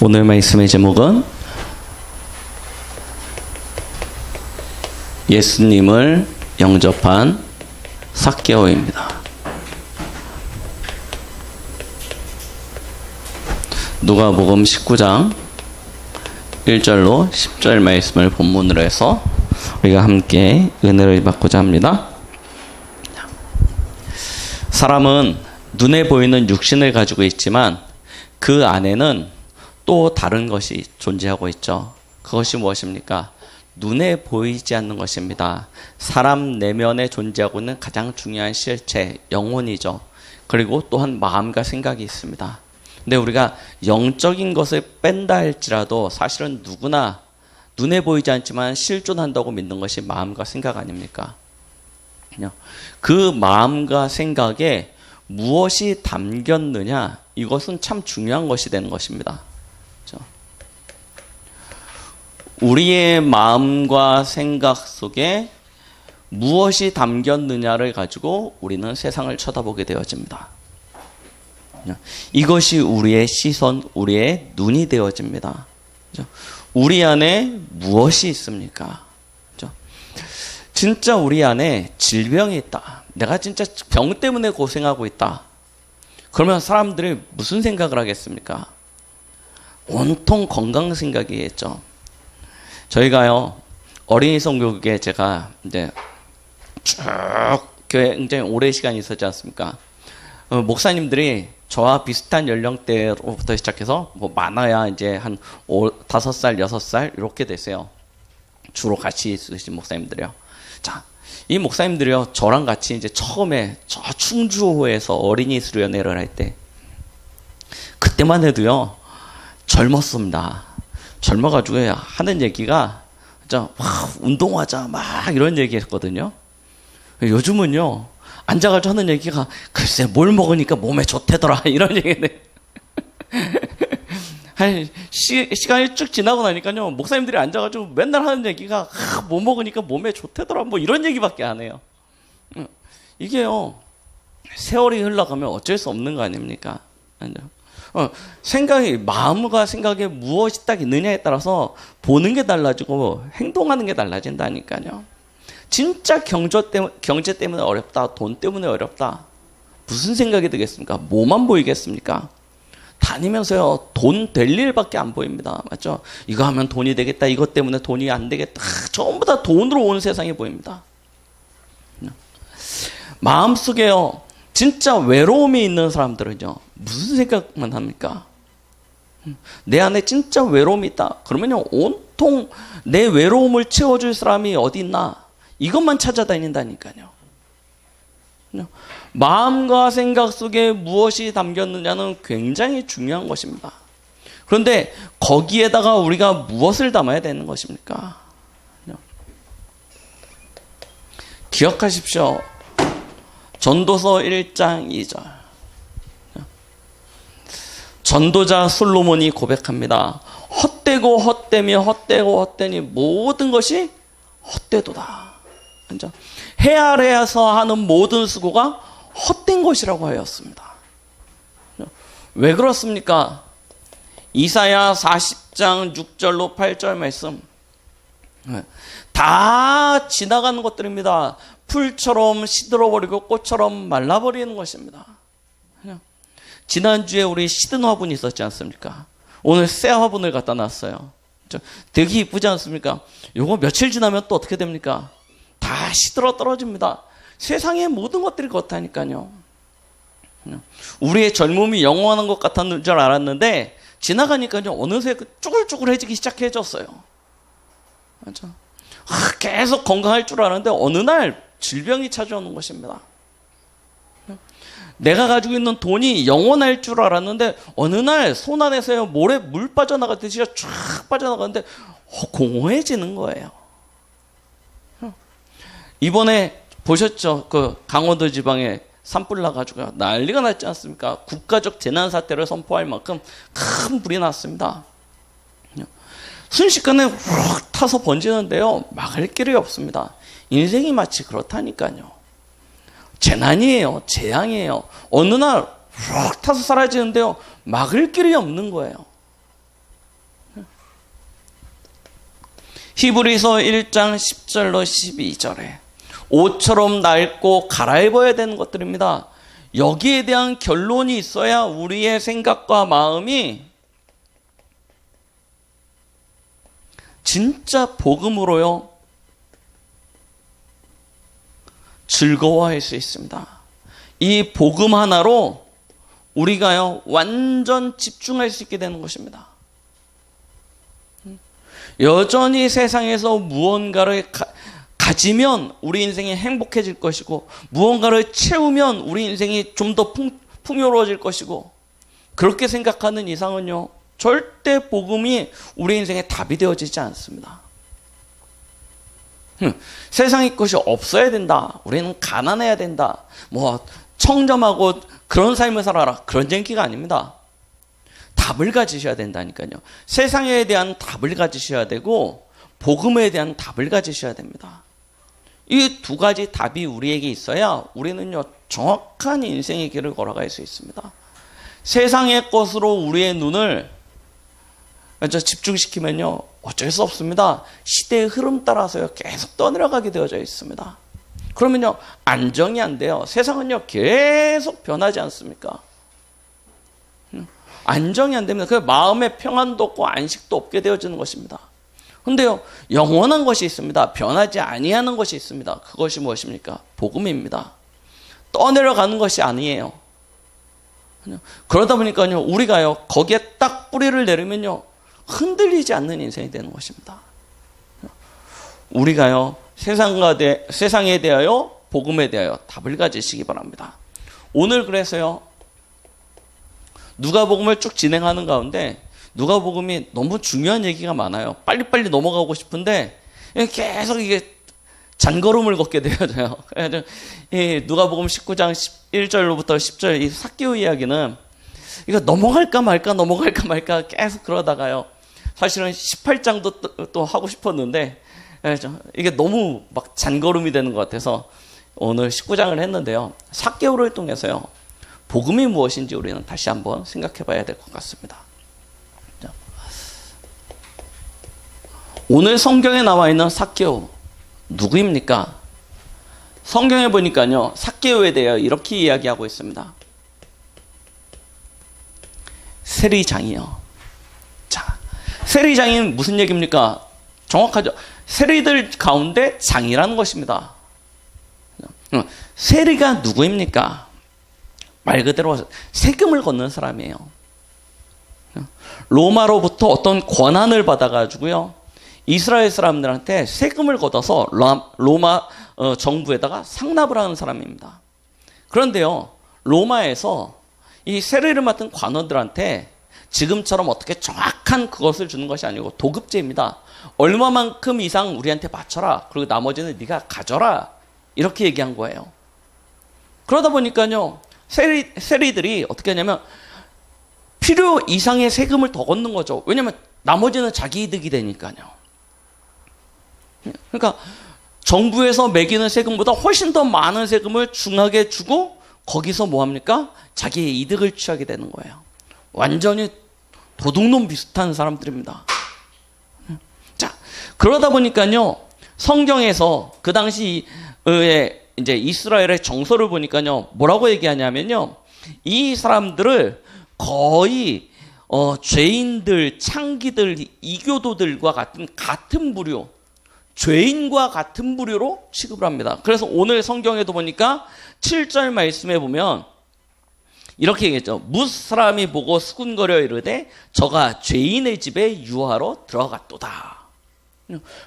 오늘 말씀의 제목은 예수님을 영접한 삭개오입니다. 누가복음 19장 1절로 10절 말씀을 본문으로 해서 우리가 함께 은혜를 받고자 합니다. 사람은 눈에 보이는 육신을 가지고 있지만 그 안에는 또 다른 것이 존재하고 있죠. 그것이 무엇입니까? 눈에 보이지 않는 것입니다. 사람 내면에 존재하고 있는 가장 중요한 실체, 영혼이죠. 그리고 또한 마음과 생각이 있습니다. 근데 우리가 영적인 것을 뺀다 할지라도 사실은 누구나 눈에 보이지 않지만 실존한다고 믿는 것이 마음과 생각 아닙니까? 그 마음과 생각에 무엇이 담겼느냐, 이것은 참 중요한 것이 되는 것입니다. 우리의 마음과 생각 속에 무엇이 담겼느냐를 가지고 우리는 세상을 쳐다보게 되어집니다. 이것이 우리의 시선, 우리의 눈이 되어집니다. 우리 안에 무엇이 있습니까? 진짜 우리 안에 질병이 있다. 내가 진짜 병 때문에 고생하고 있다. 그러면 사람들이 무슨 생각을 하겠습니까? 온통 건강 생각이겠죠. 저희가요, 어린이 성교국에 제가 이제 쭉 교회 굉장히 오래 시간이 있었지 않습니까? 목사님들이 저와 비슷한 연령대로부터 시작해서 뭐 많아야 이제 한 5살, 6살 이렇게 되세요. 주로 같이 있으신 목사님들이요. 자, 이 목사님들이요, 저랑 같이 이제 처음에 저 충주호에서 어린이 수련회를 할 때, 그때만 해도요, 젊었습니다. 젊어가지고 하는 얘기가 진짜 운동하자 막 이런 얘기 했거든요. 요즘은요, 앉아가지고 하는 얘기가 글쎄 뭘 먹으니까 몸에 좋대더라 이런 얘기네. 한 시간이 쭉 지나고 나니까요, 목사님들이 앉아가지고 맨날 하는 얘기가 뭐 먹으니까 몸에 좋대더라 뭐 이런 얘기밖에 안 해요. 이게요, 세월이 흘러가면 어쩔 수 없는 거 아닙니까? 생각이, 마음과 생각에 무엇이 딱 있느냐에 따라서 보는 게 달라지고 행동하는 게 달라진다니까요. 진짜 경제 때문에 어렵다, 돈 때문에 어렵다, 무슨 생각이 들겠습니까? 뭐만 보이겠습니까? 다니면서요, 돈 될 일밖에 안 보입니다. 맞죠? 이거 하면 돈이 되겠다, 이것 때문에 돈이 안 되겠다, 전부 다 돈으로 온 세상이 보입니다. 마음속에요, 진짜 외로움이 있는 사람들은요, 무슨 생각만 합니까? 내 안에 진짜 외로움이 있다. 그러면요, 온통 내 외로움을 채워줄 사람이 어디 있나? 이것만 찾아다닌다니까요. 마음과 생각 속에 무엇이 담겼느냐는 굉장히 중요한 것입니다. 그런데 거기에다가 우리가 무엇을 담아야 되는 것입니까? 기억하십시오. 전도서 1장 2절. 전도자 솔로몬이 고백합니다. 헛되고 헛되며 헛되고 헛되니 모든 것이 헛되도다. 해 아래에서 하는 모든 수고가 헛된 것이라고 하였습니다. 왜 그렇습니까? 이사야 40장 6절로 8절 말씀. 다 지나가는 것들입니다. 풀처럼 시들어버리고 꽃처럼 말라버리는 것입니다. 지난주에 우리 시든 화분이 있었지 않습니까? 오늘 새 화분을 갖다 놨어요. 되게 이쁘지 않습니까? 요거 며칠 지나면 또 어떻게 됩니까? 다 시들어 떨어집니다. 세상의 모든 것들이 그렇다니까요. 우리의 젊음이 영원한 것 같았는 줄 알았는데 지나가니까요, 어느새 쭈글쭈글해지기 시작해졌어요. 맞죠? 계속 건강할 줄 알았는데 어느 날 질병이 찾아오는 것입니다. 내가 가지고 있는 돈이 영원할 줄 알았는데 어느 날 손 안에서요, 모래 물 빠져나가듯이 쫙 빠져나가는데 공허해지는 거예요. 이번에 보셨죠? 그 강원도 지방에 산불 나가지고 난리가 났지 않습니까? 국가적 재난사태를 선포할 만큼 큰 불이 났습니다. 순식간에 훅 타서 번지는데요, 막을 길이 없습니다. 인생이 마치 그렇다니까요. 재난이에요. 재앙이에요. 어느 날 훅 타서 사라지는데요, 막을 길이 없는 거예요. 히브리서 1장 10절로 12절에 옷처럼 낡고 갈아입어야 되는 것들입니다. 여기에 대한 결론이 있어야 우리의 생각과 마음이 진짜 복음으로요 즐거워할 수 있습니다. 이 복음 하나로 우리가요 완전 집중할 수 있게 되는 것입니다. 여전히 세상에서 무언가를 가지면 우리 인생이 행복해질 것이고, 무언가를 채우면 우리 인생이 좀 더 풍요로워질 것이고, 그렇게 생각하는 이상은요 절대 복음이 우리 인생의 답이 되어지지 않습니다. 세상의 것이 없어야 된다, 우리는 가난해야 된다, 뭐 청렴하고 그런 삶을 살아라, 그런 얘기가 아닙니다. 답을 가지셔야 된다니까요. 세상에 대한 답을 가지셔야 되고 복음에 대한 답을 가지셔야 됩니다. 이 두 가지 답이 우리에게 있어야 우리는요 정확한 인생의 길을 걸어갈 수 있습니다. 세상의 것으로 우리의 눈을 집중시키면요 어쩔 수 없습니다. 시대의 흐름 따라서요 계속 떠내려가게 되어져 있습니다. 그러면요 안정이 안 돼요. 세상은요 계속 변하지 않습니까? 안정이 안 됩니다. 그 마음의 평안도 없고 안식도 없게 되어지는 것입니다. 그런데요 영원한 것이 있습니다. 변하지 아니하는 것이 있습니다. 그것이 무엇입니까? 복음입니다. 떠내려가는 것이 아니에요. 그러다 보니까요 우리가요 거기에 딱 뿌리를 내리면요 흔들리지 않는 인생이 되는 것입니다. 우리가요 세상에 대하여 복음에 대하여 답을 가지시기 바랍니다. 오늘 그래서요 누가복음을 쭉 진행하는 가운데 누가복음이 너무 중요한 얘기가 많아요. 빨리빨리 넘어가고 싶은데 계속 이게 잔걸음을 걷게 되어져요. 그래서 누가복음 19장 1절로부터 10절 이 삭개오 이야기는 이거 넘어갈까 말까 계속 그러다가요. 사실은 18장도 또 하고 싶었는데 이게 너무 막 잔걸음이 되는 것 같아서 오늘 19장을 했는데요. 삭개오를 통해서요. 복음이 무엇인지 우리는 다시 한번 생각해 봐야 될 것 같습니다. 오늘 성경에 나와 있는 삭개오 누구입니까? 성경에 보니까요 삭개오에 대해 이렇게 이야기하고 있습니다. 세리장이요. 자, 세리장이 무슨 얘기입니까? 정확하죠. 세리들 가운데 장이라는 것입니다. 세리가 누구입니까? 말 그대로 세금을 걷는 사람이에요. 로마로부터 어떤 권한을 받아가지고요 이스라엘 사람들한테 세금을 걷어서 로마 정부에다가 상납을 하는 사람입니다. 그런데요 로마에서 이 세리를 맡은 관원들한테 지금처럼 어떻게 정확한 그것을 주는 것이 아니고 도급제입니다. 얼마만큼 이상 우리한테 바쳐라, 그리고 나머지는 네가 가져라, 이렇게 얘기한 거예요. 그러다 보니까요 세리들이 어떻게 하냐면 필요 이상의 세금을 더 걷는 거죠. 왜냐하면 나머지는 자기 이득이 되니까요. 그러니까 정부에서 매기는 세금보다 훨씬 더 많은 세금을 중하게 주고 거기서 뭐합니까? 자기의 이득을 취하게 되는 거예요. 완전히 도둑놈 비슷한 사람들입니다. 자, 그러다 보니까요 성경에서 그 당시에 이제 이스라엘의 정서를 보니까요 뭐라고 얘기하냐면요 이 사람들을 거의 죄인들, 창기들, 이교도들과 같은 부류, 죄인과 같은 부류로 취급을 합니다. 그래서 오늘 성경에도 보니까 7절 말씀에 보면 이렇게 얘기했죠. 뭇 사람이 보고 수군거려 이르되 저가 죄인의 집에 유하러 들어갔도다.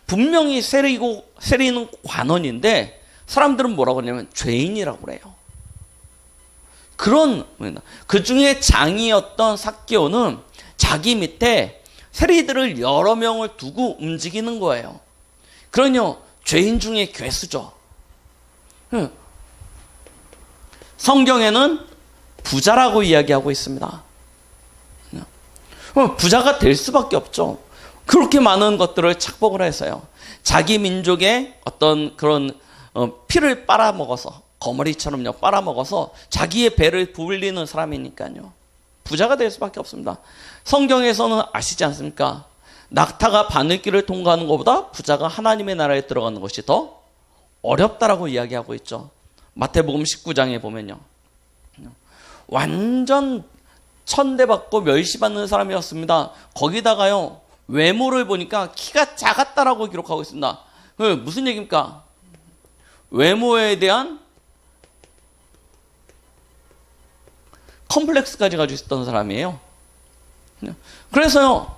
분명히 세리는 관원인데 사람들은 뭐라고 하냐면 죄인이라고 그래요. 그 중에 장이었던 삭개오는 자기 밑에 세리들을 여러 명을 두고 움직이는 거예요. 그러니까 죄인 중에 괴수죠. 성경에는 부자라고 이야기하고 있습니다. 부자가 될 수밖에 없죠. 그렇게 많은 것들을 착복을 해서요. 자기 민족의 어떤 그런 피를 빨아먹어서 거머리처럼요 빨아먹어서 자기의 배를 불리는 사람이니까요. 부자가 될 수밖에 없습니다. 성경에서는 아시지 않습니까? 낙타가 바늘길을 통과하는 것보다 부자가 하나님의 나라에 들어가는 것이 더 어렵다라고 이야기하고 있죠. 마태복음 19장에 보면요. 완전 천대받고 멸시받는 사람이었습니다. 거기다가요, 외모를 보니까 키가 작았다라고 기록하고 있습니다. 무슨 얘기입니까? 외모에 대한 컴플렉스까지 가지고 있었던 사람이에요. 그래서요,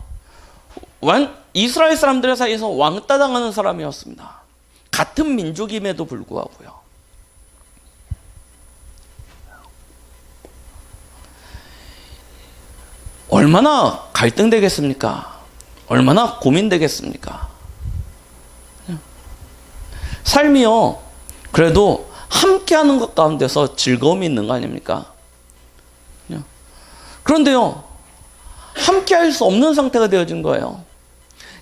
이스라엘 사람들 사이에서 왕따 당하는 사람이었습니다. 같은 민족임에도 불구하고요. 얼마나 갈등되겠습니까? 얼마나 고민되겠습니까? 삶이요, 그래도 함께하는 것 가운데서 즐거움이 있는 거 아닙니까? 그런데요, 함께할 수 없는 상태가 되어진 거예요.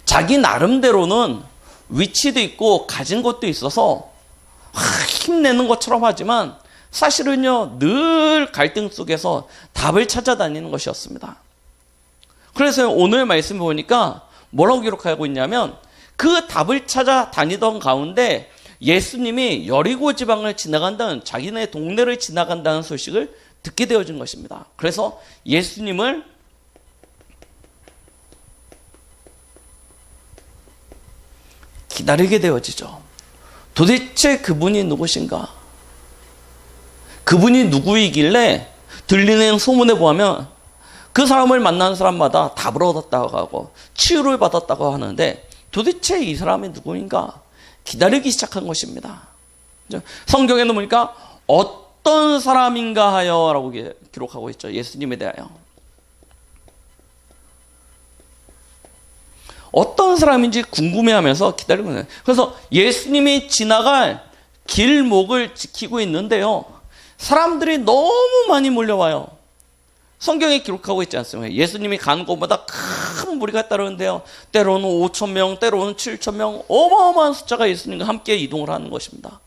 자기 나름대로는 위치도 있고 가진 것도 있어서 힘내는 것처럼 하지만 사실은요, 늘 갈등 속에서 답을 찾아다니는 것이었습니다. 그래서 오늘 말씀 보니까 뭐라고 기록하고 있냐면, 그 답을 찾아다니던 가운데 예수님이 여리고 지방을 지나간다는, 자기네 동네를 지나간다는 소식을 듣게 되어진 것입니다. 그래서 예수님을 기다리게 되어지죠. 도대체 그분이 누구신가? 그분이 누구이길래 들리는 소문에 보면 그 사람을 만나는 사람마다 답을 얻었다고 하고 치유를 받았다고 하는데, 도대체 이 사람이 누구인가? 기다리기 시작한 것입니다. 성경에는 보니까 어떤 사람인가 하여 라고 기록하고 있죠. 예수님에 대하여. 어떤 사람인지 궁금해하면서 기다리고 있는 거예요. 그래서 예수님이 지나갈 길목을 지키고 있는데요, 사람들이 너무 많이 몰려와요. 성경에 기록하고 있지 않습니까? 예수님이 가는 곳마다 큰 무리가 따르는데요, 때로는 5,000명, 때로는 7,000명, 어마어마한 숫자가 예수님과 함께 이동을 하는 것입니다.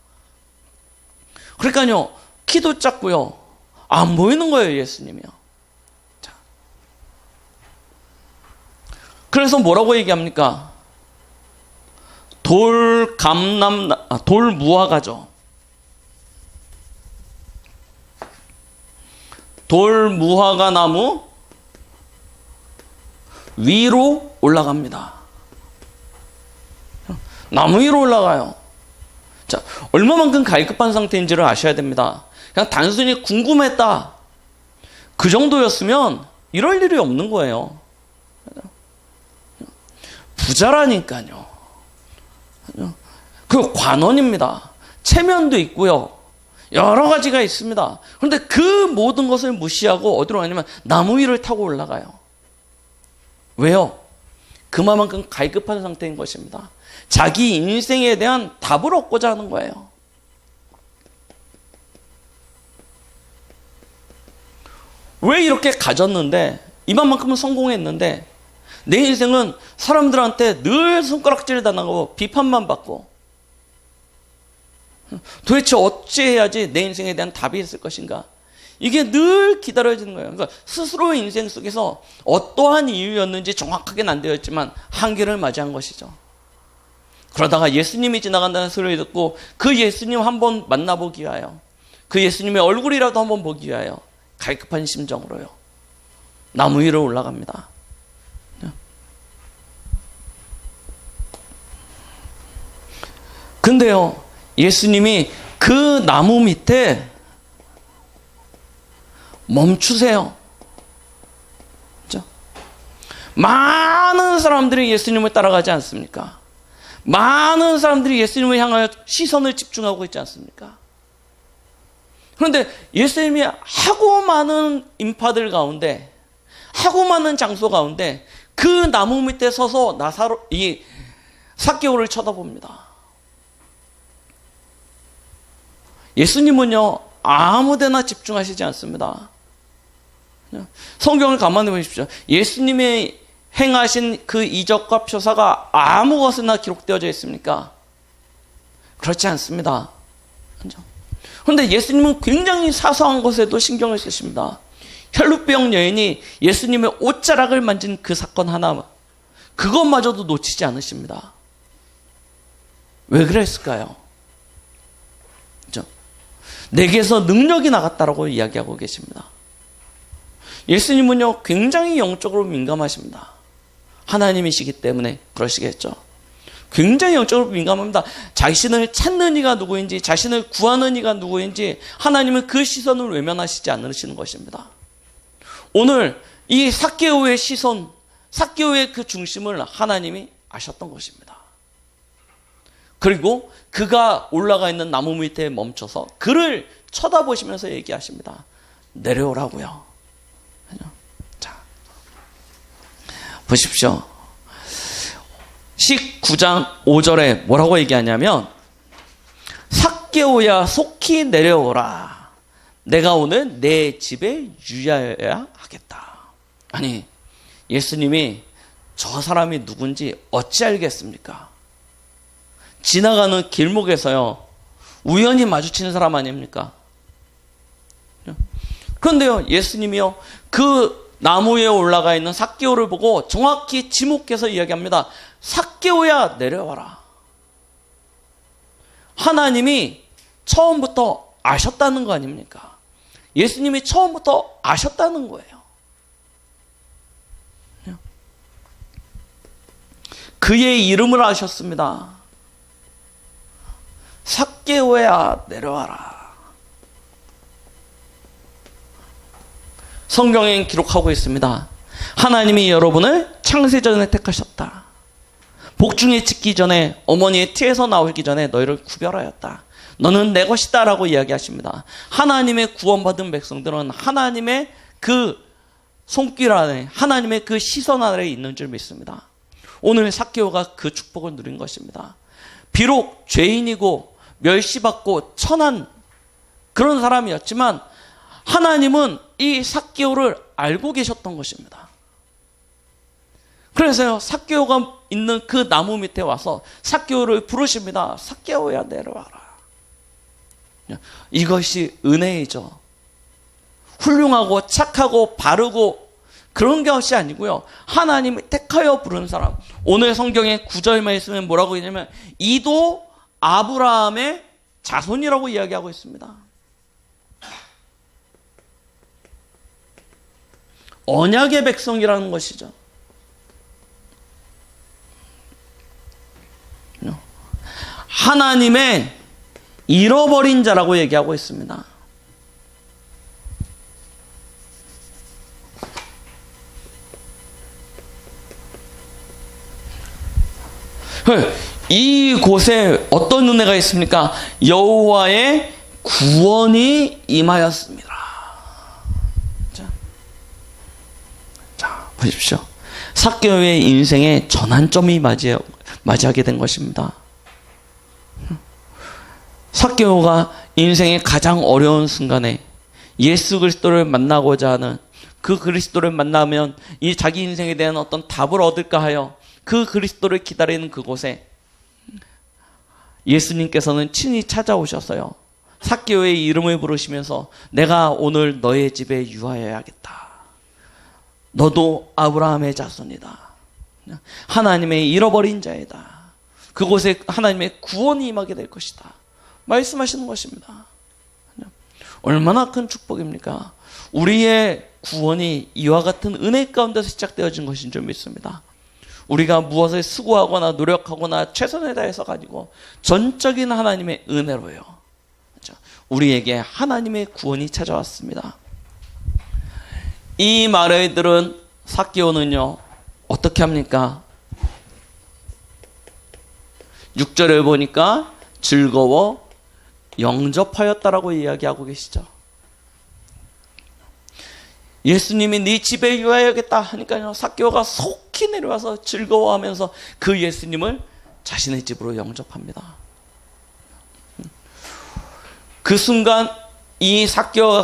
그러니까요, 키도 작고요, 안 보이는 거예요, 예수님이요. 자, 그래서 뭐라고 얘기합니까? 돌무화과죠. 돌무화과 나무 위로 올라갑니다. 나무 위로 올라가요. 자, 얼마만큼 갈급한 상태인지를 아셔야 됩니다. 그냥 단순히 궁금했다, 그 정도였으면 이럴 일이 없는 거예요. 부자라니까요. 그 관원입니다. 체면도 있고요, 여러 가지가 있습니다. 그런데 그 모든 것을 무시하고 어디로 가냐면 나무 위를 타고 올라가요. 왜요? 그만큼 갈급한 상태인 것입니다. 자기 인생에 대한 답을 얻고자 하는 거예요. 왜 이렇게 가졌는데, 이만큼은 성공했는데 내 인생은 사람들한테 늘 손가락질 당하고 비판만 받고, 도대체 어찌해야지 내 인생에 대한 답이 있을 것인가? 이게 늘 기다려지는 거예요. 그러니까 스스로의 인생 속에서 어떠한 이유였는지 정확하게는 안 되었지만 한계를 맞이한 것이죠. 그러다가 예수님이 지나간다는 소리를 듣고 그 예수님 한번 만나보기 위하여, 그 예수님의 얼굴이라도 한번 보기 위하여 갈급한 심정으로요, 나무 위로 올라갑니다. 근데요, 예수님이 그 나무 밑에 멈추세요. 그렇죠? 많은 사람들이 예수님을 따라가지 않습니까? 많은 사람들이 예수님을 향하여 시선을 집중하고 있지 않습니까? 그런데 예수님이 하고 많은 인파들 가운데, 하고 많은 장소 가운데 그 나무 밑에 서서 이 삭개오를 쳐다봅니다. 예수님은요, 아무데나 집중하시지 않습니다. 성경을 가만히 보십시오. 예수님의 행하신 그 이적과 표사가 아무 것이나 기록되어져 있습니까? 그렇지 않습니다. 그런데 예수님은 굉장히 사소한 것에도 신경을 쓰십니다. 혈루병 여인이 예수님의 옷자락을 만진 그 사건 하나, 그것마저도 놓치지 않으십니다. 왜 그랬을까요? 그렇죠? 내게서 능력이 나갔다라고 이야기하고 계십니다. 예수님은요, 굉장히 영적으로 민감하십니다. 하나님이시기 때문에 그러시겠죠. 굉장히 영적으로 민감합니다. 자신을 찾는 이가 누구인지, 자신을 구하는 이가 누구인지 하나님은 그 시선을 외면하시지 않으시는 것입니다. 오늘 이 삭개오의 시선, 삭개오의 그 중심을 하나님이 아셨던 것입니다. 그리고 그가 올라가 있는 나무 밑에 멈춰서 그를 쳐다보시면서 얘기하십니다. 내려오라고요. 자, 보십시오. 19장 5절에 뭐라고 얘기하냐면, 삭개오야 속히 내려오라. 내가 오늘 내 집에 유하여야 하겠다. 아니, 예수님이 저 사람이 누군지 어찌 알겠습니까? 지나가는 길목에서요, 우연히 마주치는 사람 아닙니까? 그런데요, 예수님이요, 그 나무 위에 올라가 있는 삭개오를 보고 정확히 지목해서 이야기합니다. 삭개오야 내려와라. 하나님이 처음부터 아셨다는 거 아닙니까? 예수님이 처음부터 아셨다는 거예요. 그의 이름을 아셨습니다. 삭개오야 내려와라. 성경엔 기록하고 있습니다. 하나님이 여러분을 창세전에 택하셨다. 복중에 짓기 전에, 어머니의 티에서 나오기 전에 너희를 구별하였다. 너는 내 것이다 라고 이야기하십니다. 하나님의 구원받은 백성들은 하나님의 그 손길 안에, 하나님의 그 시선 아래에 있는 줄 믿습니다. 오늘 삭개오가 그 축복을 누린 것입니다. 비록 죄인이고 멸시받고 천한 그런 사람이었지만 하나님은 이 삭개오를 알고 계셨던 것입니다. 그래서요, 삭개오가 있는 그 나무 밑에 와서 삭개오를 부르십니다. 삭개오야 내려와라. 이것이 은혜이죠. 훌륭하고 착하고 바르고 그런 것이 아니고요, 하나님이 택하여 부른 사람. 오늘 성경의 9절 말씀에 뭐라고 했냐면, 이도 아브라함의 자손이라고 이야기하고 있습니다. 언약의 백성이라는 것이죠. 하나님의 잃어버린 자라고 얘기하고 있습니다. 이곳에 어떤 은혜가 있습니까? 여호와의 구원이 임하였습니다. 자, 보십시오. 삭개오의 인생의 전환점이 맞이하게 된 것입니다. 삭개오가 인생의 가장 어려운 순간에 예수 그리스도를 만나고자 하는, 그 그리스도를 만나면 이 자기 인생에 대한 어떤 답을 얻을까 하여 그 그리스도를 기다리는 그곳에 예수님께서는 친히 찾아오셔서요, 삭개오의 이름을 부르시면서 내가 오늘 너의 집에 유하여야겠다. 너도 아브라함의 자손이다. 하나님의 잃어버린 자이다. 그곳에 하나님의 구원이 임하게 될 것이다. 말씀하시는 것입니다. 얼마나 큰 축복입니까? 우리의 구원이 이와 같은 은혜 가운데서 시작되어진 것인 줄 믿습니다. 우리가 무엇을 수고하거나 노력하거나 최선을 다해서 가지고 전적인 하나님의 은혜로요, 우리에게 하나님의 구원이 찾아왔습니다. 이 말을 들은 삭개오는요, 어떻게 합니까? 6절을 보니까 즐거워 영접하였다라고 이야기하고 계시죠. 예수님이 네 집에 유하여야겠다 하니까요, 삭개오가 속히 내려와서 즐거워하면서 그 예수님을 자신의 집으로 영접합니다. 그 순간 이 삭개오가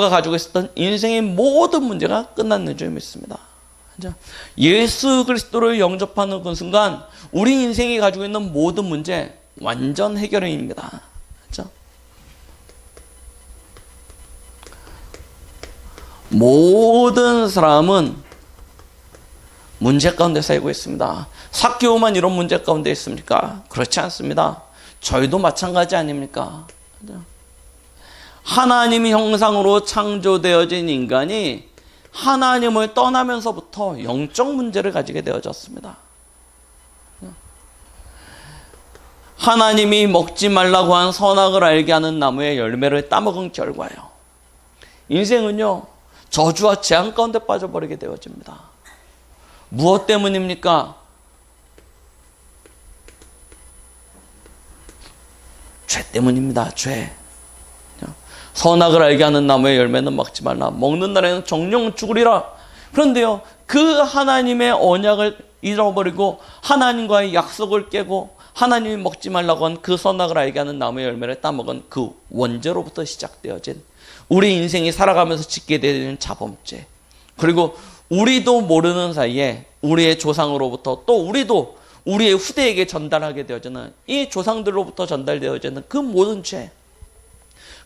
가지고 있었던 인생의 모든 문제가 끝났는 줄 믿습니다. 예수 그리스도를 영접하는 그 순간 우리 인생이 가지고 있는 모든 문제 완전 해결입니다. 그렇죠? 모든 문제 가운데 살고 있습니다. 삭개오만 이런 문제 가운데 있습니까? 그렇지 않습니다. 저희도 마찬가지 아닙니까? 하나님의 형상으로 창조되어진 인간이 하나님을 떠나면서부터 영적 문제를 가지게 되어졌습니다. 하나님이 먹지 말라고 한 선악을 알게 하는 나무의 열매를 따먹은 결과요. 인생은요, 저주와 재앙 가운데 빠져버리게 되어집니다. 무엇 때문입니까? 죄 때문입니다. 죄. 선악을 알게 하는 나무의 열매는 먹지 말라. 먹는 날에는 정령 죽으리라. 그런데요, 그 하나님의 언약을 잃어버리고 하나님과의 약속을 깨고 하나님이 먹지 말라고 한 그 선악을 알게 하는 나무의 열매를 따먹은 그 원죄로부터 시작되어진 우리 인생이 살아가면서 짓게 되는 자범죄, 그리고 우리도 모르는 사이에 우리의 조상으로부터 또 우리도 우리의 후대에게 전달하게 되어지는 이 조상들로부터 전달되어지는 그 모든 죄,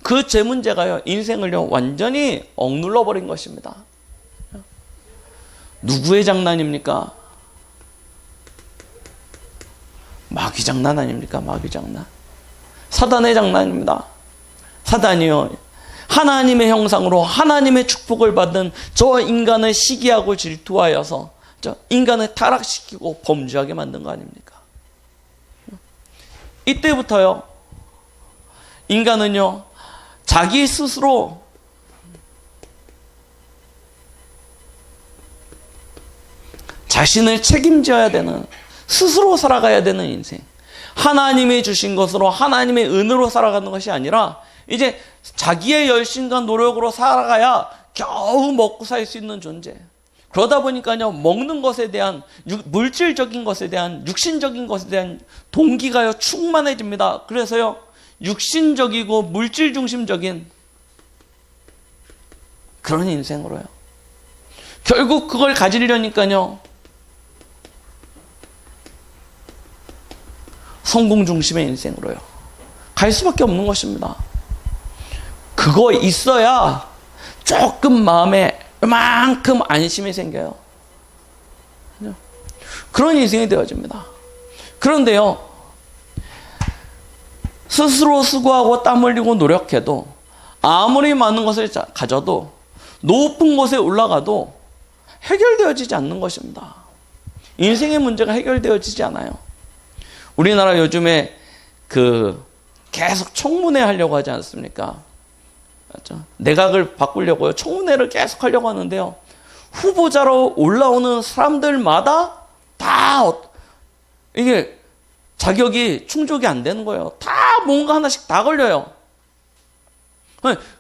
그 죄 문제가요, 인생을요 완전히 억눌러 버린 것입니다. 누구의 장난입니까? 마귀 장난 아닙니까? 마귀 장난. 사단의 장난입니다. 사단이요, 하나님의 형상으로 하나님의 축복을 받은 저 인간을 시기하고 질투하여서 저 인간을 타락시키고 범죄하게 만든 거 아닙니까? 이때부터요, 인간은요 자기 스스로 자신을 책임져야 되는, 스스로 살아가야 되는 인생, 하나님이 주신 것으로 하나님의 은혜로 살아가는 것이 아니라 이제 자기의 열심과 노력으로 살아가야 겨우 먹고 살 수 있는 존재. 그러다 보니까요, 먹는 것에 대한 물질적인 것에 대한, 육신적인 것에 대한 동기가요 충만해집니다. 그래서요 육신적이고 물질 중심적인 그런 인생으로요, 결국 그걸 가지려니까요 성공 중심의 인생으로요 갈 수밖에 없는 것입니다. 그거 있어야 조금 마음에 이만큼 안심이 생겨요. 그런 인생이 되어집니다. 그런데요, 스스로 수고하고 땀 흘리고 노력해도, 아무리 많은 것을 가져도, 높은 곳에 올라가도 해결되어지지 않는 것입니다. 인생의 문제가 해결되어지지 않아요. 우리나라 요즘에 계속 청문회 하려고 하지 않습니까? 맞죠? 내각을 바꾸려고요, 청문회를 계속 하려고 하는데요, 후보자로 올라오는 사람들마다 다 이게 자격이 충족이 안 되는 거예요. 다 뭔가 하나씩 다 걸려요.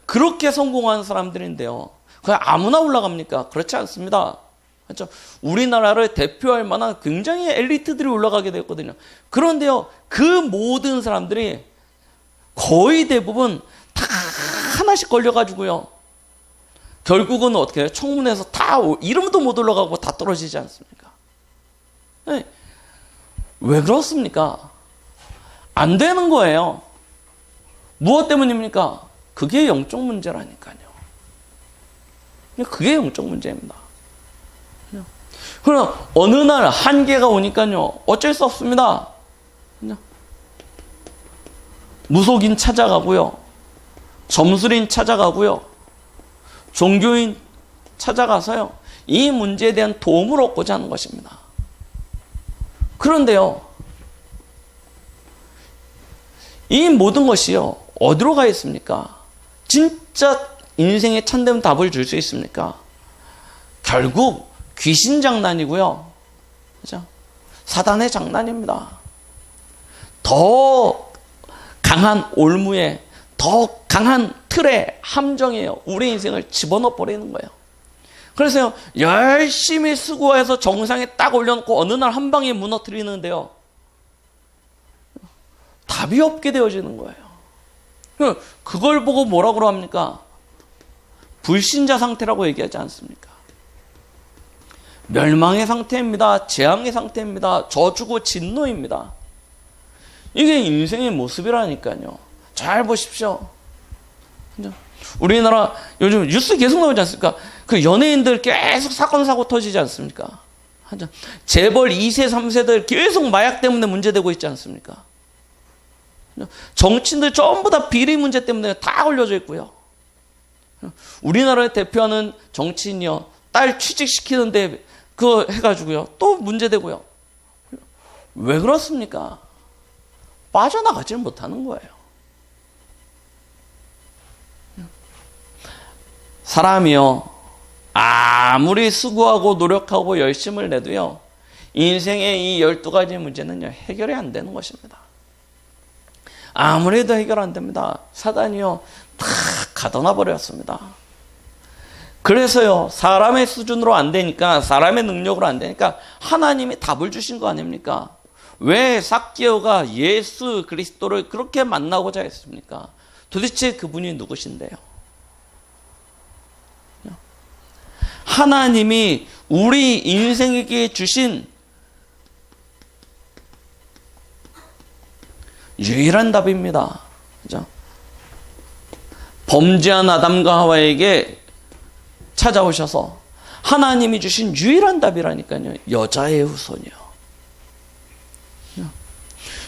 그렇게 성공한 사람들인데요, 그냥 아무나 올라갑니까? 그렇지 않습니다. 그렇죠? 우리나라를 대표할 만한 굉장히 엘리트들이 올라가게 됐거든요. 그런데요, 그 모든 사람들이 거의 대부분 다 하나씩 걸려가지고요, 결국은 어떻게 해요? 청문회에서 다 이름도 못 올라가고 다 떨어지지 않습니까? 네. 왜 그렇습니까? 안 되는 거예요. 무엇 때문입니까? 그게 영적 문제라니까요. 그게 영적 문제입니다. 그럼 어느 날 한계가 오니까요, 어쩔 수 없습니다. 무속인 찾아가고요, 점술인 찾아가고요, 종교인 찾아가서요, 이 문제에 대한 도움을 얻고자 하는 것입니다. 그런데요, 이 모든 것이요 어디로 가 있습니까? 진짜 인생의 참된 답을 줄 수 있습니까? 결국 귀신 장난이고요, 그죠? 사단의 장난입니다. 더 강한 올무에, 더 강한 틀에, 함정이에요. 우리 인생을 집어넣어 버리는 거예요. 그래서 열심히 수고해서 정상에 딱 올려놓고 어느 날 한 방에 무너뜨리는데요, 답이 없게 되어지는 거예요. 그걸 보고 뭐라고 합니까? 불신자 상태라고 얘기하지 않습니까? 멸망의 상태입니다. 재앙의 상태입니다. 저주고 진노입니다. 이게 인생의 모습이라니까요. 잘 보십시오. 우리나라 요즘 뉴스 계속 나오지 않습니까? 그 연예인들 계속 사건 사고 터지지 않습니까? 재벌 2세, 3세들 계속 마약 때문에 문제되고 있지 않습니까? 정치인들 전부 다 비리 문제 때문에 다 걸려져 있고요. 우리나라를 대표하는 정치인이요, 딸 취직시키는데 그거 해가지고요 또 문제되고요. 왜 그렇습니까? 빠져나가질 못하는 거예요. 사람이요 아무리 수고하고 노력하고 열심을 내도요 인생의 이 12가지 문제는요 해결이 안 되는 것입니다. 아무리 해도 해결 안 됩니다. 사단이요 다 가둬놔 버렸습니다. 그래서요 사람의 수준으로 안 되니까, 사람의 능력으로 안 되니까 하나님이 답을 주신 거 아닙니까? 왜 삭개오가 예수 그리스도를 그렇게 만나고자 했습니까? 도대체 그분이 누구신데요? 하나님이 우리 인생에게 주신 유일한 답입니다. 그죠? 범죄한 아담과 하와에게 찾아오셔서 하나님이 주신 유일한 답이라니까요. 여자의 후손이요.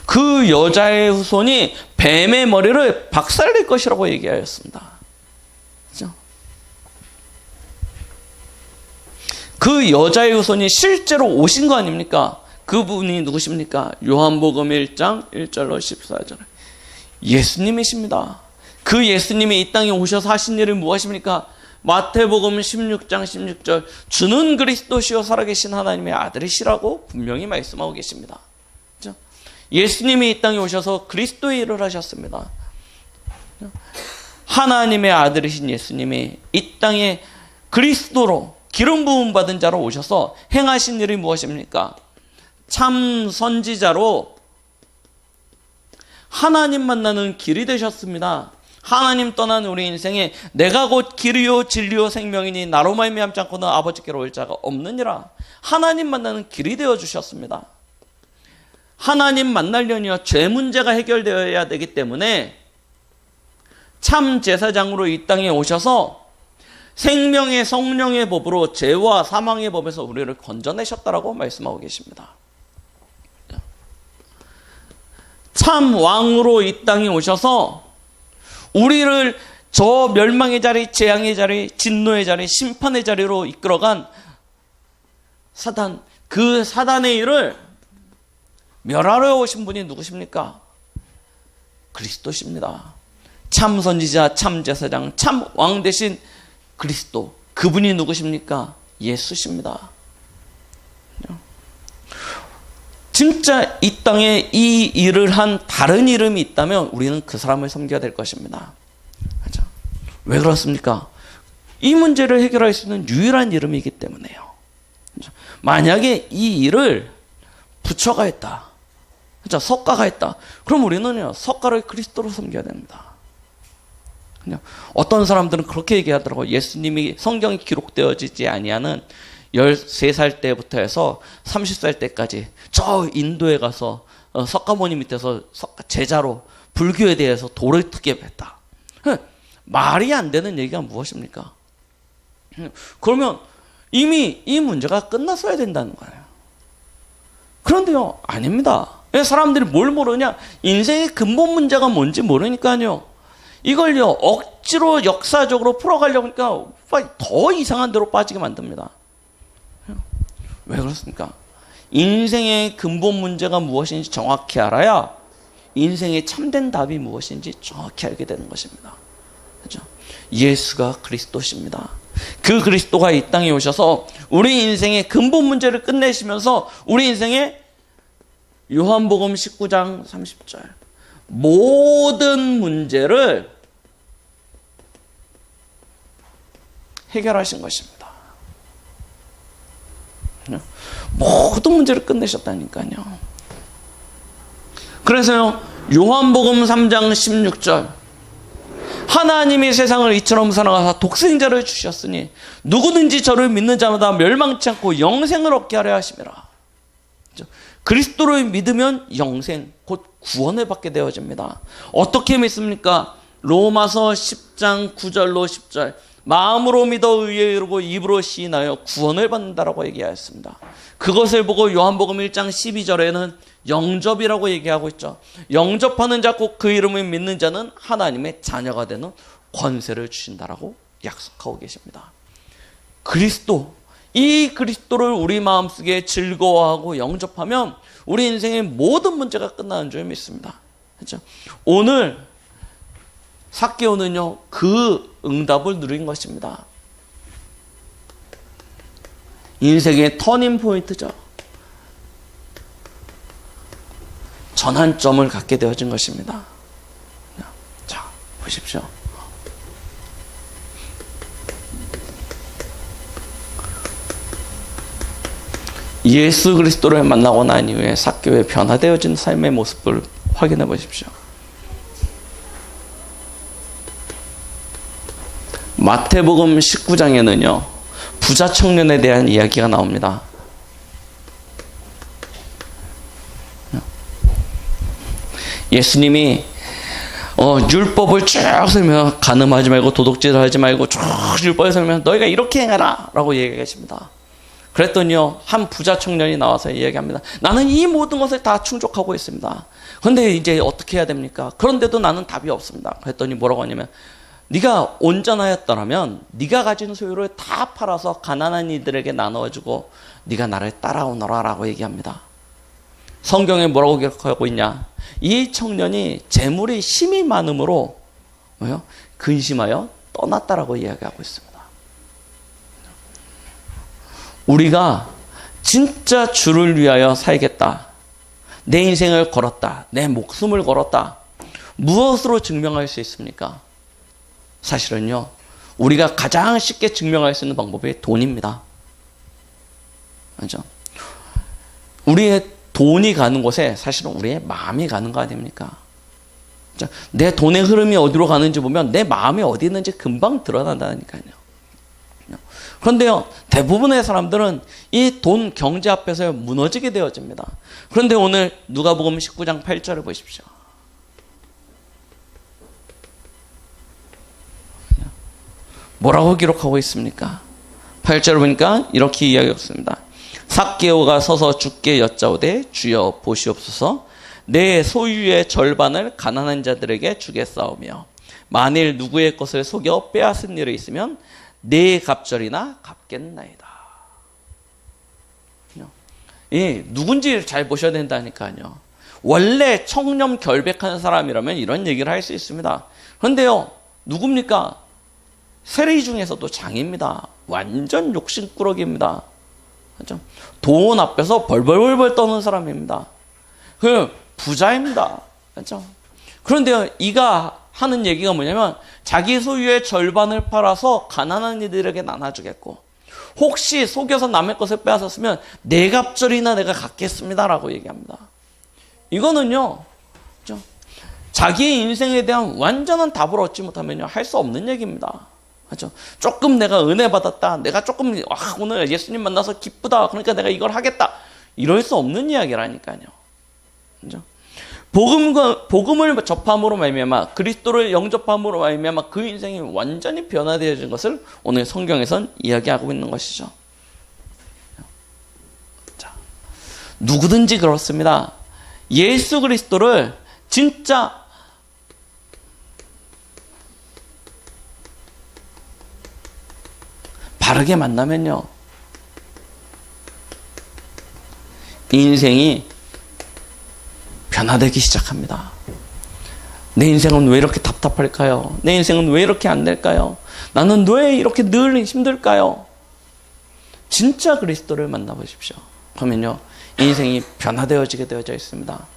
그 여자의 후손이 뱀의 머리를 박살낼 것이라고 얘기하였습니다. 그죠? 그 여자의 후손이 실제로 오신 거 아닙니까? 그분이 누구십니까? 요한복음 1장 1절로 14절 예수님이십니다. 그 예수님이 이 땅에 오셔서 하신 일은 무엇입니까? 마태복음 16장 16절 주는 그리스도시요 살아계신 하나님의 아들이시라고 분명히 말씀하고 계십니다. 그렇죠? 예수님이 이 땅에 오셔서 그리스도의 일을 하셨습니다. 하나님의 아들이신 예수님이 이 땅에 그리스도로 기름 부음 받은 자로 오셔서 행하신 일이 무엇입니까? 참 선지자로 하나님 만나는 길이 되셨습니다. 하나님 떠난 우리 인생에 내가 곧 길이요 진리요 생명이니 나로 말미암지 않고는 아버지께로 올 자가 없느니라. 하나님 만나는 길이 되어 주셨습니다. 하나님 만나려니요 죄 문제가 해결되어야 되기 때문에 참 제사장으로 이 땅에 오셔서 생명의 성령의 법으로 죄와 사망의 법에서 우리를 건져내셨다라고 말씀하고 계십니다. 참 왕으로 이 땅에 오셔서 우리를 저 멸망의 자리, 재앙의 자리, 진노의 자리, 심판의 자리로 이끌어간 사단, 그 사단의 일을 멸하러 오신 분이 누구십니까? 그리스도십니다. 참 선지자, 참 제사장, 참 왕 대신 그리스도, 그분이 누구십니까? 예수십니다. 진짜 이 땅에 이 일을 한 다른 이름이 있다면 우리는 그 사람을 섬겨야 될 것입니다. 그렇죠? 왜 그렇습니까? 이 문제를 해결할 수 있는 유일한 이름이기 때문에요. 그렇죠? 만약에 이 일을 부처가 했다, 그렇죠? 석가가 했다, 그럼 우리는요 석가를 그리스도로 섬겨야 됩니다. 어떤 사람들은 그렇게 얘기하더라고요. 예수님이 성경이 기록되어지지 아니하는 13살 때부터 해서 30살 때까지 저 인도에 가서 석가모니 밑에서 제자로 불교에 대해서 도를 투geb했다. 말이 안 되는 얘기가 무엇입니까? 그러면 이미 이 문제가 끝났어야 된다는 거예요. 그런데요, 아닙니다. 왜 사람들이 뭘 모르냐? 인생의 근본 문제가 뭔지 모르니까요. 이걸요 억지로 역사적으로 풀어가려고 하니까 더 이상한 데로 빠지게 만듭니다. 왜 그렇습니까? 인생의 근본 문제가 무엇인지 정확히 알아야 인생의 참된 답이 무엇인지 정확히 알게 되는 것입니다. 그렇죠? 예수가 그리스도십니다. 그 그리스도가 이 땅에 오셔서 우리 인생의 근본 문제를 끝내시면서 우리 인생의 요한복음 19장 30절 모든 문제를 해결하신 것입니다. 모든 문제를 끝내셨다니까요. 그래서요 요한복음 3장 16절 하나님이 세상을 이처럼 사랑하사 독생자를 주셨으니 누구든지 저를 믿는 자마다 멸망치 않고 영생을 얻게 하려 하심이라. 그리스도를 믿으면 영생, 곧 구원을 받게 되어집니다. 어떻게 믿습니까? 로마서 10장 9절로 10절 마음으로 믿어 의에 이르고 입으로 시인하여 구원을 받는다라고 얘기하였습니다. 그것을 보고 요한복음 1장 12절에는 영접이라고 얘기하고 있죠. 영접하는 자 곧 그 이름을 믿는 자는 하나님의 자녀가 되는 권세를 주신다라고 약속하고 계십니다. 그리스도, 이 그리스도를 우리 마음속에 즐거워하고 영접하면 우리 인생의 모든 문제가 끝나는 줄 믿습니다. 그렇죠? 오늘 삭개오는요, 그 응답을 누린 것입니다. 인생의 터닝 포인트죠. 전환점을 갖게 되어진 것입니다. 자, 보십시오. 예수 그리스도를 만나고 난 이후에 삭개오의 변화되어진 삶의 모습을 확인해 보십시오. 마태복음 19장에는요, 부자 청년에 대한 이야기가 나옵니다. 예수님이 율법을 쭉 설명, 간음하지 말고 도둑질을 하지 말고 쭉 율법을 설명, 너희가 이렇게 행하라 라고 얘기하십니다. 그랬더니요, 한 부자 청년이 나와서 이야기합니다. 나는 이 모든 것을 다 충족하고 있습니다. 그런데 이제 어떻게 해야 됩니까? 그런데도 나는 답이 없습니다. 그랬더니 뭐라고 하냐면, 네가 온전하였더라면 네가 가진 소유를 다 팔아서 가난한 이들에게 나눠주고 네가 나를 따라오너라 라고 얘기합니다. 성경에 뭐라고 기록하고 있냐? 이 청년이 재물이 힘이 많음으로 근심하여 떠났다라고 이야기하고 있습니다. 우리가 진짜 주를 위하여 살겠다, 내 인생을 걸었다, 내 목숨을 걸었다, 무엇으로 증명할 수 있습니까? 사실은요, 우리가 가장 쉽게 증명할 수 있는 방법이 돈입니다. 맞죠? 우리의 돈이 가는 곳에 사실은 우리의 마음이 가는 거 아닙니까? 내 돈의 흐름이 어디로 가는지 보면 내 마음이 어디 있는지 금방 드러난다니까요. 그런데요, 대부분의 사람들은 이 돈 경제 앞에서 무너지게 되어집니다. 그런데 오늘 누가복음 19장 8절을 보십시오. 뭐라고 기록하고 있습니까? 8절을 보니까 이렇게 이야기했습니다. 삭개오가 서서 주께 여짜오되 주여 보시옵소서, 내 소유의 절반을 가난한 자들에게 주겠사오며 만일 누구의 것을 속여 빼앗은 일이 있으면 네 갑절이나 갚겠나이다. 누군지 잘 보셔야 된다니까요. 원래 청렴 결백한 사람이라면 이런 얘기를 할 수 있습니다. 그런데요, 누굽니까? 세리 중에서도 장입니다. 완전 욕심꾸러기입니다. 그렇죠? 돈 앞에서 벌벌벌 떠는 사람입니다. 그 부자입니다. 그렇죠? 그런데요, 이가 하는 얘기가 뭐냐면 자기 소유의 절반을 팔아서 가난한 이들에게 나눠주겠고, 혹시 속여서 남의 것을 빼앗았으면 네 갑절이나 내가 갚겠습니다라고 얘기합니다. 이거는요, 그렇죠? 자기의 인생에 대한 완전한 답을 얻지 못하면요, 할 수 없는 얘기입니다. 그렇죠? 조금 내가 은혜 받았다, 내가 조금 오늘 예수님 만나서 기쁘다, 그러니까 내가 이걸 하겠다, 이럴 수 없는 이야기라니까요. 그렇죠? 복음을 접함으로 말미암아, 그리스도를 영접함으로 말미암아 그 인생이 완전히 변화되어진 것을 오늘 성경에선 이야기하고 있는 것이죠. 자, 누구든지 그렇습니다. 예수 그리스도를 진짜 바르게 만나면요, 인생이 변화되기 시작합니다. 내 인생은 왜 이렇게 답답할까요? 내 인생은 왜 이렇게 안 될까요? 나는 왜 이렇게 늘 힘들까요? 진짜 그리스도를 만나보십시오. 그러면요, 인생이 변화되어지게 되어져 있습니다.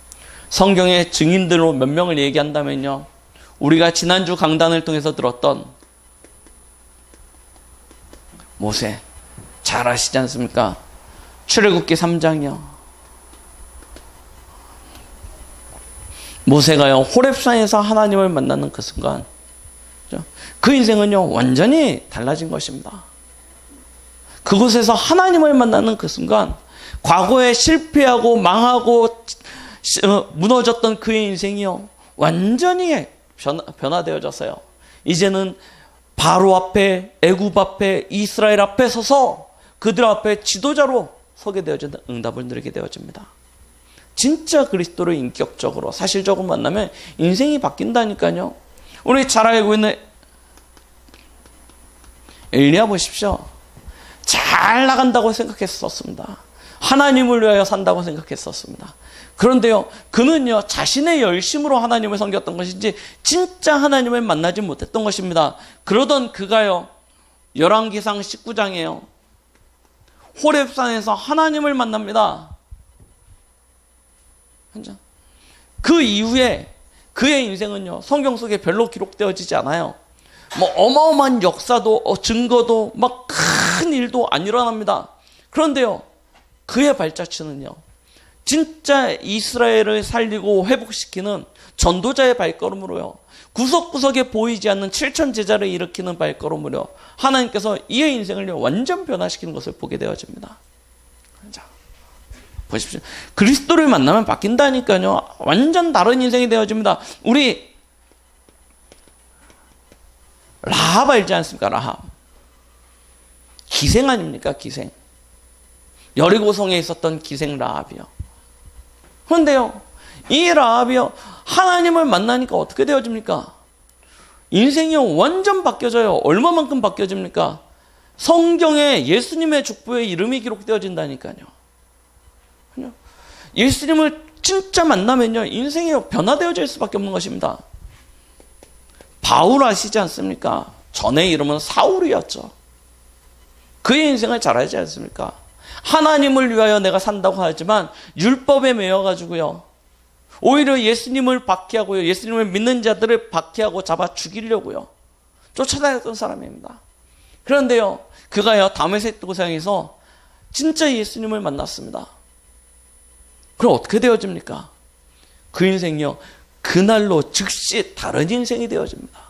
성경의 증인들로 몇 명을 얘기한다면요, 우리가 지난주 강단을 통해서 들었던 모세, 잘 아시지 않습니까? 출애굽기 3장이요. 모세가요, 호렙산에서 하나님을 만나는 그 순간, 그 인생은요, 완전히 달라진 것입니다. 그곳에서 하나님을 만나는 그 순간, 과거에 실패하고 망하고 무너졌던 그의 인생이요, 완전히 변화되어졌어요. 이제는 바로 앞에, 애굽 앞에, 이스라엘 앞에 서서 그들 앞에 지도자로 서게 되어진다. 응답을 누리게 되어집니다. 진짜 그리스도를 인격적으로 사실적으로 만나면 인생이 바뀐다니까요. 우리 잘 알고 있는 엘리야 보십시오. 잘 나간다고 생각했었습니다. 하나님을 위하여 산다고 생각했었습니다. 그런데요, 그는요, 자신의 열심으로 하나님을 섬겼던 것이지 진짜 하나님을 만나지 못했던 것입니다. 그러던 그가요, 열왕기상 19장이에요. 호렙산에서 하나님을 만납니다. 그 이후에 그의 인생은요, 성경 속에 별로 기록되어지지 않아요. 뭐 어마어마한 역사도 증거도 막 큰 일도 안 일어납니다. 그런데요, 그의 발자취는요, 진짜 이스라엘을 살리고 회복시키는 전도자의 발걸음으로요, 구석구석에 보이지 않는 7천 제자를 일으키는 발걸음으로 하나님께서 이의 인생을 완전 변화시키는 것을 보게 되어집니다. 자, 보십시오. 그리스도를 만나면 바뀐다니까요. 완전 다른 인생이 되어집니다. 우리 라합 알지 않습니까? 라합. 기생 아닙니까? 기생. 여리고성에 있었던 기생 라합이요. 그런데요, 이 라합이요, 하나님을 만나니까 어떻게 되어집니까? 인생이 완전 바뀌어져요. 얼마만큼 바뀌어집니까? 성경에 예수님의 족보에 이름이 기록되어진다니까요. 예수님을 진짜 만나면요, 인생이 변화되어질 수밖에 없는 것입니다. 바울 아시지 않습니까? 전의 이름은 사울이었죠. 그의 인생을 잘 알지 않습니까? 하나님을 위하여 내가 산다고 하지만 율법에 매여가지고요, 오히려 예수님을 박해하고요, 예수님을 믿는 자들을 박해하고 잡아 죽이려고요, 쫓아다녔던 사람입니다. 그런데요, 그가요, 다메섹 도상에서 진짜 예수님을 만났습니다. 그럼 어떻게 되어집니까? 그 인생이요, 그날로 즉시 다른 인생이 되어집니다.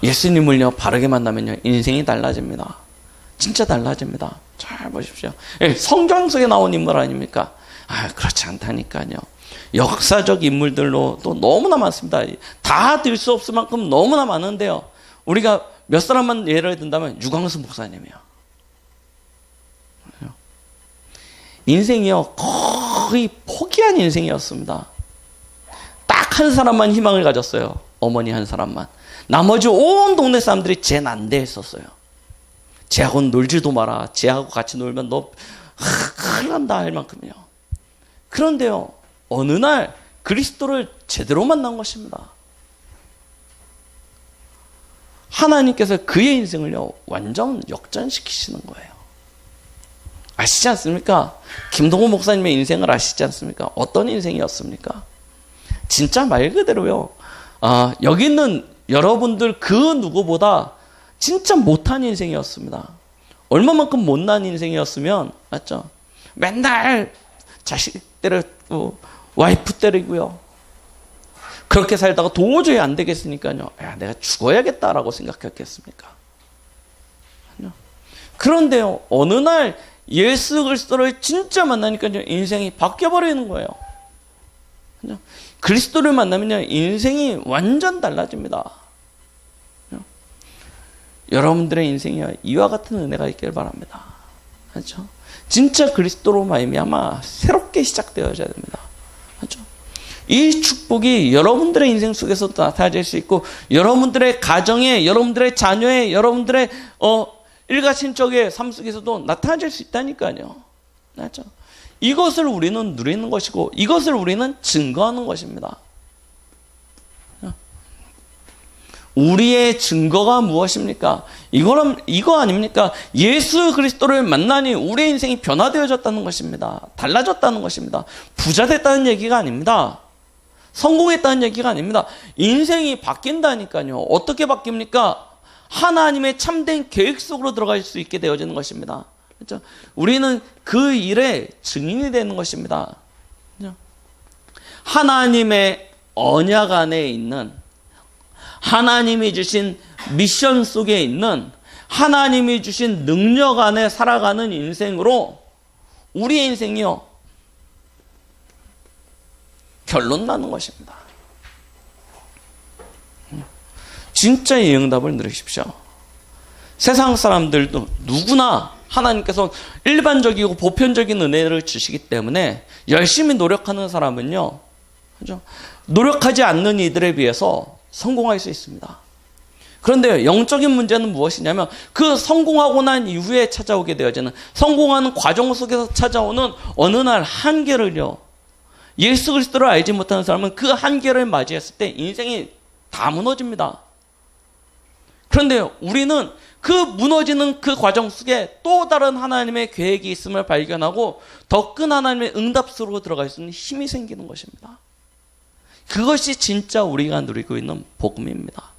예수님을요, 바르게 만나면요, 인생이 달라집니다. 진짜 달라집니다. 잘 보십시오. 성경 속에 나온 인물 아닙니까? 그렇지 않다니까요. 역사적 인물들로 또 너무나 많습니다. 다 들 수 없을 만큼 너무나 많은데요, 우리가 몇 사람만 예를 든다면 유광수 목사님이요. 인생이요, 거의 포기한 인생이었습니다. 딱 한 사람만 희망을 가졌어요. 어머니 한 사람만. 나머지 온 동네 사람들이 쟤 난대했었어요. 쟤하고는 놀지도 마라. 쟤하고 같이 놀면 너 큰일 난다 할 만큼요. 그런데요, 어느 날 그리스도를 제대로 만난 것입니다. 하나님께서 그의 인생을요, 완전 역전시키시는 거예요. 아시지 않습니까? 김동호 목사님의 인생을 아시지 않습니까? 어떤 인생이었습니까? 진짜 말 그대로요, 여기 있는 여러분들 그 누구보다 진짜 못한 인생이었습니다. 얼마만큼 못난 인생이었으면, 맞죠? 맨날 자식 때리고 와이프 때리고요, 그렇게 살다가 도저히 안 되겠으니까요, 내가 죽어야겠다라고 생각했겠습니까? 그런데요, 어느 날 예수 그리스도를 진짜 만나니까요, 인생이 바뀌어버리는 거예요. 그리스도를 만나면요, 인생이 완전 달라집니다. 여러분들의 인생이요, 이와 같은 은혜가 있길 바랍니다. 그렇죠? 진짜 그리스도로 말미암아 새롭게 시작되어져야 됩니다. 그렇죠? 이 축복이 여러분들의 인생 속에서도 나타날 수 있고, 여러분들의 가정에, 여러분들의 자녀에, 여러분들의 일가친척의 삶 속에서도 나타날 수 있다니까요. 맞죠? 이것을 우리는 누리는 것이고, 이것을 우리는 증거하는 것입니다. 우리의 증거가 무엇입니까? 이거 아닙니까? 예수 그리스도를 만나니 우리의 인생이 변화되어졌다는 것입니다. 달라졌다는 것입니다. 부자 됐다는 얘기가 아닙니다. 성공했다는 얘기가 아닙니다. 인생이 바뀐다니까요. 어떻게 바뀝니까? 하나님의 참된 계획 속으로 들어갈 수 있게 되어지는 것입니다. 그렇죠? 우리는 그 일의 증인이 되는 것입니다. 그렇죠? 하나님의 언약 안에 있는, 하나님이 주신 미션 속에 있는, 하나님이 주신 능력 안에 살아가는 인생으로 우리의 인생이요, 결론 나는 것입니다. 진짜 이 응답을 누리십시오. 세상 사람들도 누구나 하나님께서 일반적이고 보편적인 은혜를 주시기 때문에 열심히 노력하는 사람은요, 그죠? 노력하지 않는 이들에 비해서 성공할 수 있습니다. 그런데 영적인 문제는 무엇이냐면 그 성공하고 난 이후에 찾아오게 되어지는, 성공하는 과정 속에서 찾아오는 어느 날 한계를요, 예수 그리스도를 알지 못하는 사람은 그 한계를 맞이했을 때 인생이 다 무너집니다. 그런데 우리는 그 무너지는 그 과정 속에 또 다른 하나님의 계획이 있음을 발견하고 더 큰 하나님의 응답 속으로 들어갈 수 있는 힘이 생기는 것입니다. 그것이 진짜 우리가 누리고 있는 복음입니다.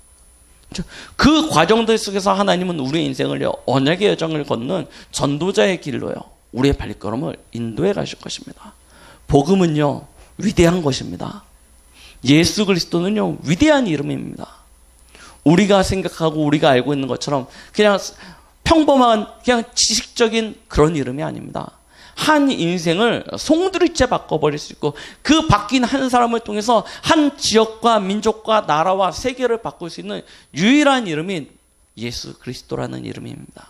그 과정들 속에서 하나님은 우리의 인생을 언약의 여정을 걷는 전도자의 길로요, 우리의 발걸음을 인도해 가실 것입니다. 복음은요, 위대한 것입니다. 예수 그리스도는요, 위대한 이름입니다. 우리가 생각하고 우리가 알고 있는 것처럼 그냥 평범한 그냥 지식적인 그런 이름이 아닙니다. 한 인생을 송두리째 바꿔버릴 수 있고 그 바뀐 한 사람을 통해서 한 지역과 민족과 나라와 세계를 바꿀 수 있는 유일한 이름이 예수 그리스도라는 이름입니다.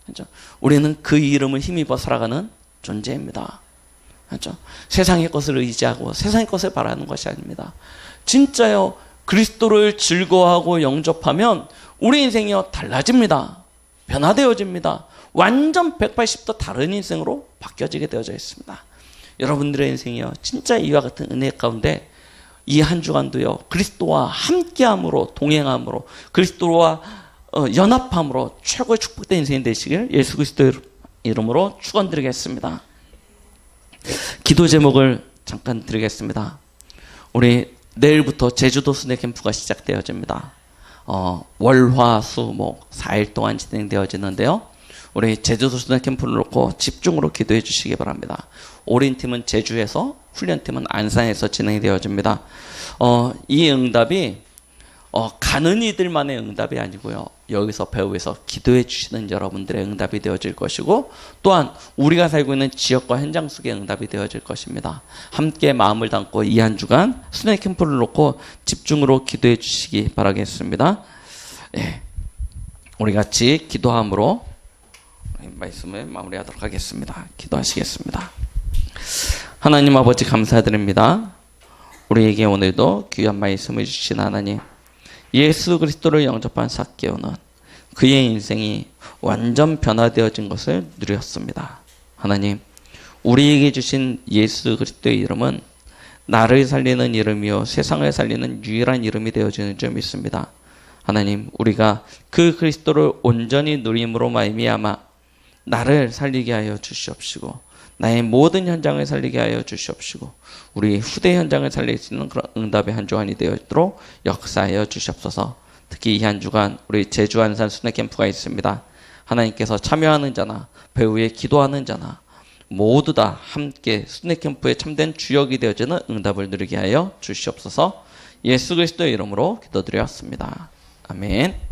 그렇죠? 우리는 그 이름을 힘입어 살아가는 존재입니다. 그렇죠? 세상의 것을 의지하고 세상의 것을 바라는 것이 아닙니다. 진짜요, 그리스도를 즐거워하고 영접하면 우리 인생이요, 달라집니다. 변화되어집니다. 완전 180도 다른 인생으로 바뀌어지게 되어져 있습니다. 여러분들의 인생이요, 진짜 이와 같은 은혜 가운데 이 한 주간도요, 그리스도와 함께함으로, 동행함으로, 그리스도와 연합함으로 최고의 축복된 인생이 되시길 예수 그리스도의 이름으로 축원드리겠습니다. 기도 제목을 잠깐 드리겠습니다. 우리 내일부터 제주도 순회 캠프가 시작되어집니다. 월화수목 4일 동안 진행되어지는데요, 우리 제주도 순회 캠프를 놓고 집중으로 기도해 주시기 바랍니다. 오린팀은 제주에서, 훈련팀은 안산에서 진행되어집니다. 이 응답이 가는 이들만의 응답이 아니고요, 여기서 배후에서 기도해 주시는 여러분들의 응답이 되어질 것이고, 또한 우리가 살고 있는 지역과 현장 속의 응답이 되어질 것입니다. 함께 마음을 담고 이 한 주간 순회 캠프를 놓고 집중으로 기도해 주시기 바라겠습니다. 네, 우리 같이 기도함으로 말씀을 마무리하도록 하겠습니다. 기도하시겠습니다. 하나님 아버지, 감사드립니다. 우리에게 오늘도 귀한 말씀을 주신 하나님, 예수 그리스도를 영접한 삭개오는 그의 인생이 완전 변화되어진 것을 누렸습니다. 하나님, 우리에게 주신 예수 그리스도의 이름은 나를 살리는 이름이요 세상을 살리는 유일한 이름이 되어지는 줄 믿습니다. 하나님, 우리가 그 그리스도를 온전히 누림으로 말미암아 나를 살리게 하여 주시옵시고, 나의 모든 현장을 살리게 하여 주시옵시고, 우리 후대 현장을 살릴 수 있는 그런 응답의 한 주간이 되어있도록 역사하여 주시옵소서. 특히 이 한 주간 우리 제주 안산 순회 캠프가 있습니다. 하나님께서 참여하는 자나 배후에 기도하는 자나 모두 다 함께 순회 캠프에 참된 주역이 되어지는 응답을 누리게 하여 주시옵소서. 예수 그리스도의 이름으로 기도드렸습니다. 아멘.